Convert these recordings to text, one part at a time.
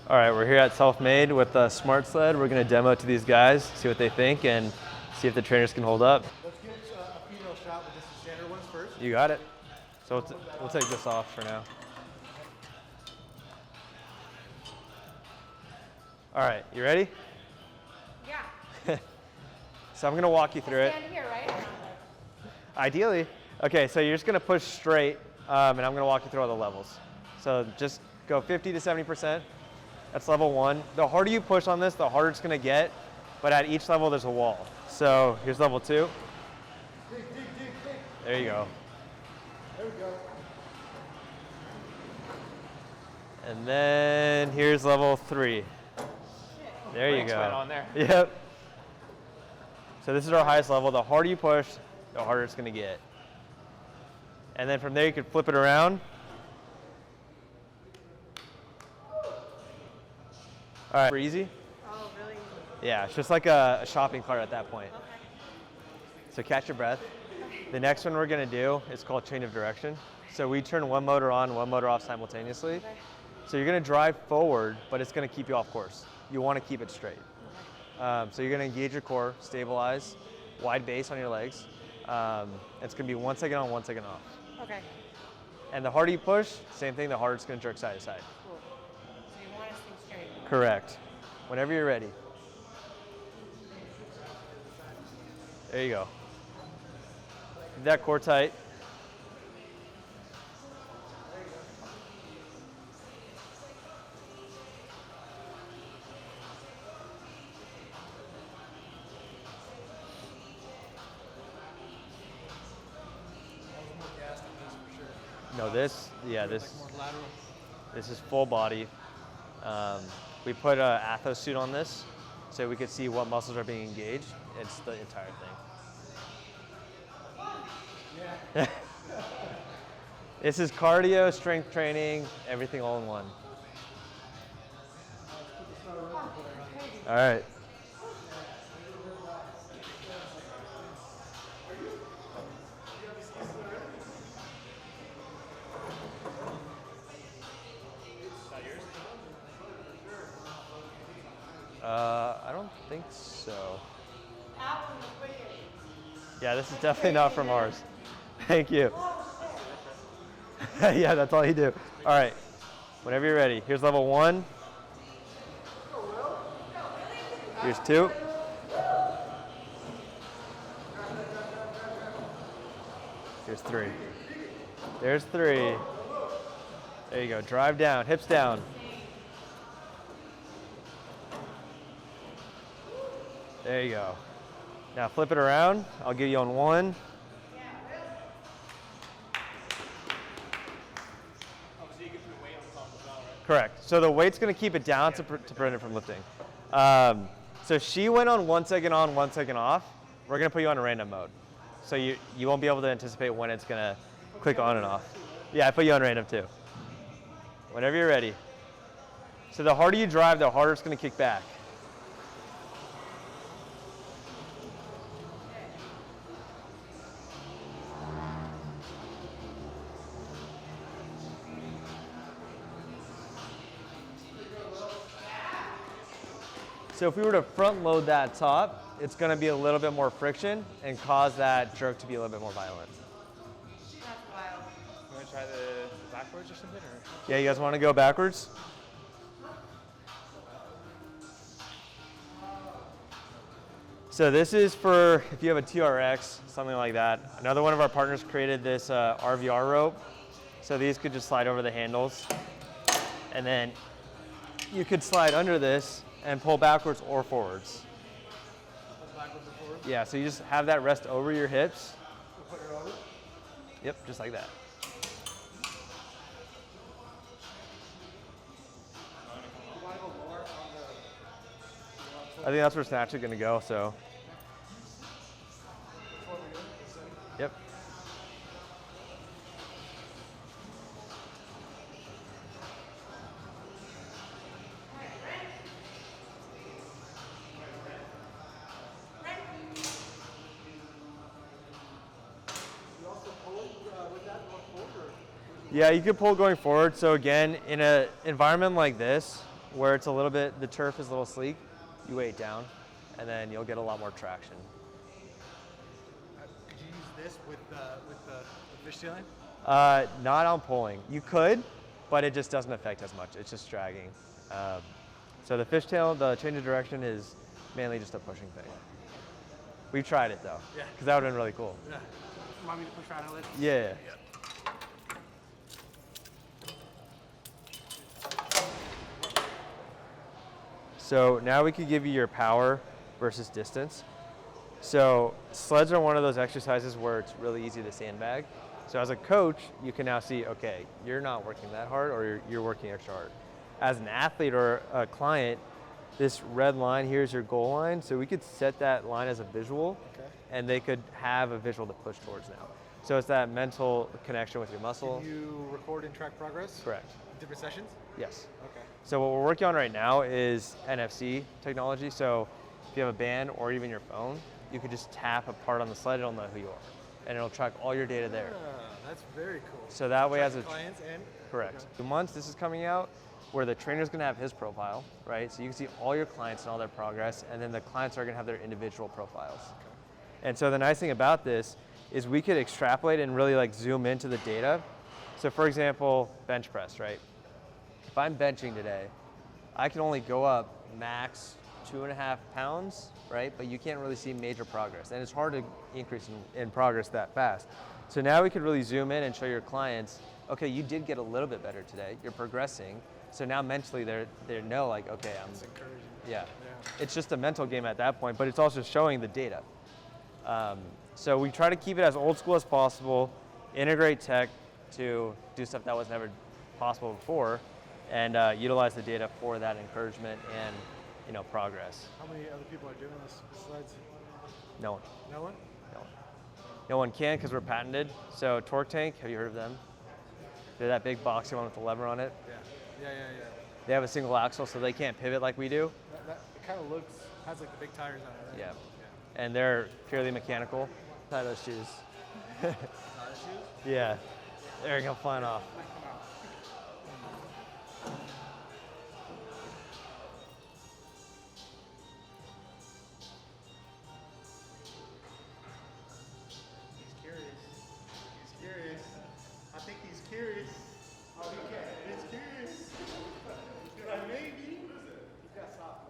All right, we're here at SelfMade with the Smart Sled. We're going to demo it to these guys, see what they think, and see if the trainers can hold up. Let's give a female shot with just the standard ones first. You got it. So we'll take this off for now. All right, you ready? Yeah. So I'm going to walk you through it. Stand here, right? Ideally. Okay, so you're just going to push straight, and I'm going to walk you through all the levels. So just go 50 to 70%. That's level 1. The harder you push on this, the harder it's going to get, but at each level there's a wall. So here's level 2. Dig, dig, dig, dig. There you go. There we go. And then here's level 3. There you go. Went on there. Yep. So this is our highest level. The harder you push, the harder it's going to get. And then from there you can flip it around. All right, super easy. Oh, really? Yeah, it's just like a shopping cart at that point. Okay. So catch your breath. The next one we're going to do is called change of direction. So we turn one motor on, one motor off simultaneously. Okay. So you're going to drive forward, but it's going to keep you off course. You want to keep it straight. Okay. So you're going to engage your core, stabilize, wide base on your legs. It's going to be 1 second on, 1 second off. Okay. And the harder you push, same thing, the harder it's going to jerk side to side. Cool. So you want to stay straight. Correct. Whenever you're ready. There you go. Keep that core tight. No, this is full body. We put an Athos suit on this so we could see what muscles are being engaged. It's the entire thing. Yeah. This is cardio, strength training, everything all in one. All right. I don't think so. Yeah, this is definitely not from ours. Thank you. Yeah, that's all you do. All right, whenever you're ready. Here's level 1. Here's 2. Here's 3. There's 3. There you go. Drive down, hips down. There you go. Now flip it around. I'll get you on 1. Correct. So the weight's going to keep it down to prevent it from lifting. So she went on 1 second on, 1 second off. We're going to put you on a random mode. So you won't be able to anticipate when it's going to click on and off. Yeah, I put you on random too. Whenever you're ready. So the harder you drive, the harder it's going to kick back. So if we were to front load that top, it's going to be a little bit more friction and cause that jerk to be a little bit more violent. That's wild. You want to try the backwards or something? Or? Yeah, you guys want to go backwards? So this is for if you have a TRX, something like that. Another one of our partners created this RVR rope. So these could just slide over the handles. And then you could slide under this and pull backwards or forwards. Backwards or forwards? Yeah, so you just have that rest over your hips. We'll put it over. Yep, just like that. You want to go more on the... I think that's where it's naturally going to go, so. Yep. Yeah, you could pull going forward. So again, in an environment like this, where it's a little bit, the turf is a little sleek, you weight down, and then you'll get a lot more traction. Could you use this with the fishtailing? Not on pulling. You could, but it just doesn't affect as much. It's just dragging. So the fishtail, the change of direction is mainly just a pushing thing. We've tried it though, Yeah. because that would have been really cool. Yeah. Want me to push around a little? Yeah. So now we could give you your power versus distance. So sleds are one of those exercises where it's really easy to sandbag. So as a coach, you can now see, okay, you're not working that hard or you're working extra hard. As an athlete or a client, this red line here is your goal line. So we could set that line as a visual, and they could have a visual to push towards now. So it's that mental connection with your muscle. Can you record and track progress? Correct. Different sessions? Yes. Okay. So what we're working on right now is NFC technology. So if you have a band or even your phone, you could just tap a part on the sled, it'll know who you are. And it'll track all your data there. That's very cool. So that way, as a clients and correct. The months this is coming out, where the trainer's gonna have his profile, right? So you can see all your clients and all their progress, and then the clients are gonna have their individual profiles. Okay. And so the nice thing about this is we could extrapolate and really like zoom into the data. So for example, bench press, right? If I'm benching today, I can only go up max 2.5 pounds, right? But you can't really see major progress. And it's hard to increase in progress that fast. So now we could really zoom in and show your clients, okay, you did get a little bit better today, you're progressing. So now mentally they know like, okay, It's encouraging. yeah. It's just a mental game at that point, but it's also showing the data. So we try to keep it as old school as possible, integrate tech to do stuff that was never possible before, and utilize the data for that encouragement and progress. How many other people are doing this sleds? No one. No one? No one. No one can because we're patented. So Torque Tank, have you heard of them? They're that big boxy one with the lever on it. Yeah. They have a single axle, so they can't pivot like we do. It kind of has like the big tires on it, right? Yeah. And they're purely mechanical. Tie those shoes. Yeah. There you go, flying off. He's curious. I think he's curious. Oh, he can't. He's curious. He's like, maybe. He's got soft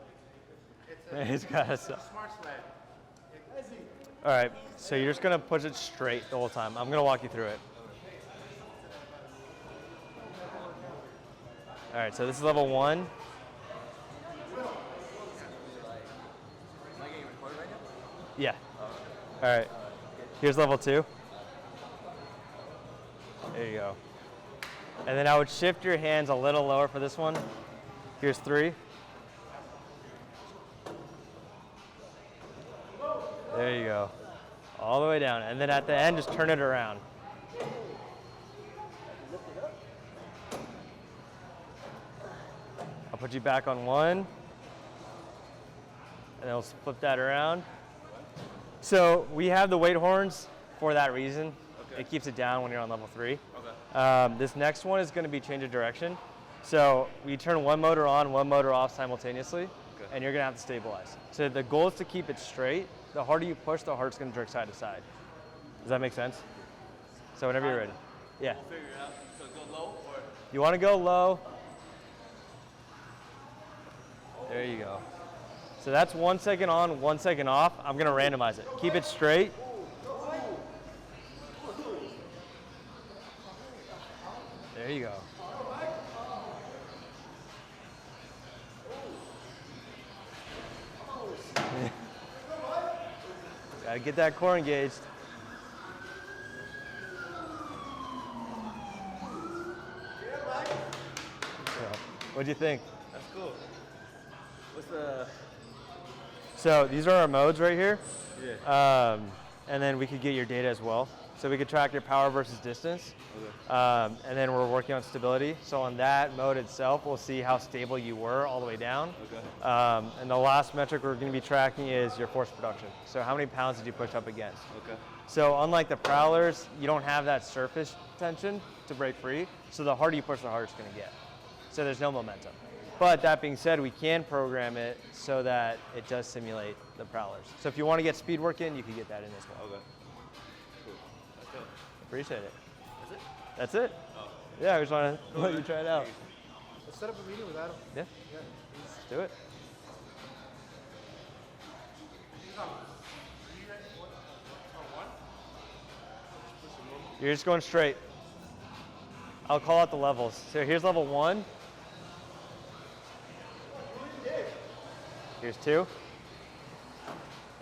legs. He's got a It's a smart sled. All right, so you're just gonna push it straight the whole time. I'm gonna walk you through it. All right, so this is level 1. Am I getting recorded right now? Yeah. All right, here's level 2. There you go. And then I would shift your hands a little lower for this one. Here's 3. There you go. All the way down. And then at the end, just turn it around. I'll put you back on 1. And then we'll flip that around. So we have the weight horns for that reason. Okay. It keeps it down when you're on level 3. Okay. This next one is going to be change of direction. So we turn one motor on, one motor off simultaneously, okay, and you're going to have to stabilize. So the goal is to keep it straight. The harder you push, the harder it's going to jerk side to side. Does that make sense? So whenever you're ready. Yeah. We'll figure it out. So go low or? You want to go low. There you go. So that's 1 second on, 1 second off. I'm going to randomize it. Keep it straight. There you go. Gotta get that core engaged. So, what'd you think? That's cool. What's the? So these are our modes right here. Yeah. And then we could get your data as well. So we could track your power versus distance. Okay. And then we're working on stability. So on that mode itself, we'll see how stable you were all the way down. Okay. And the last metric we're going to be tracking is your force production. So how many pounds did you push up against? Okay. So unlike the prowlers, you don't have that surface tension to break free. So the harder you push, the harder it's going to get. So there's no momentum. But that being said, we can program it so that it does simulate the prowlers. So if you want to get speed work in, you can get that in as well. Okay. Cool. That's it. Appreciate it. That's it? That's it. Oh. Yeah, I just want to let you try it out. Let's set up a meeting with Adam. Yeah, Yeah. let's do it. You're just going straight. I'll call out the levels. So here's level 1. Here's 2.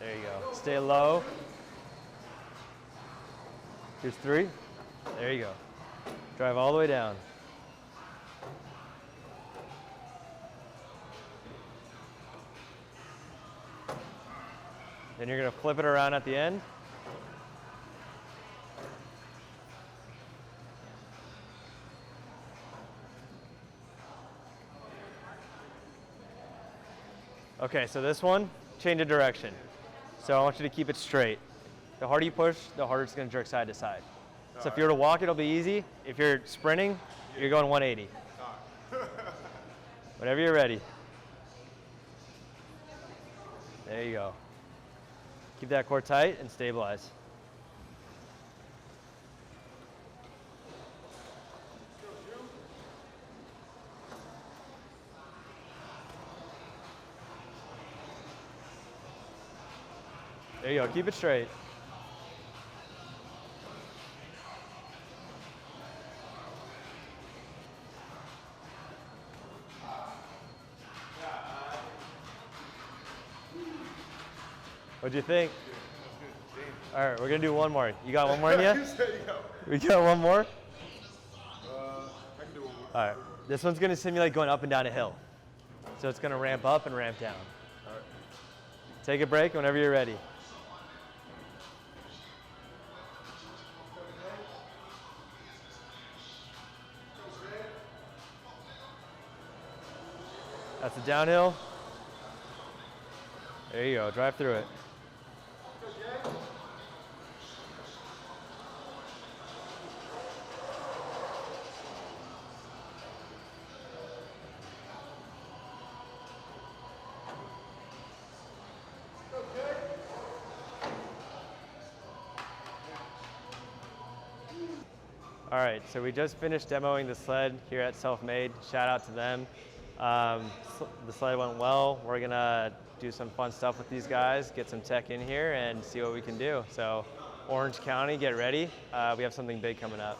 There you go. Stay low. Here's 3. There you go. Drive all the way down. Then you're going to flip it around at the end. Okay, so this one, change of direction. So I want you to keep it straight. The harder you push, the harder it's going to jerk side to side. So if you were to walk, it'll be easy. If you're sprinting, you're going 180. Whenever you're ready. There you go. Keep that core tight and stabilize. There you go, keep it straight. What'd you think? All right, we're gonna do one more. You got one more in you? We got one more? I can do one more. All right, this one's gonna simulate going up and down a hill. So it's gonna ramp up and ramp down. All right. Take a break whenever you're ready. That's the downhill. There you go, drive through it. All right, so we just finished demoing the sled here at SelfMade. Shout out to them. The sled went well. We're gonna do some fun stuff with these guys, get some tech in here and see what we can do. So Orange County, get ready. We have something big coming up.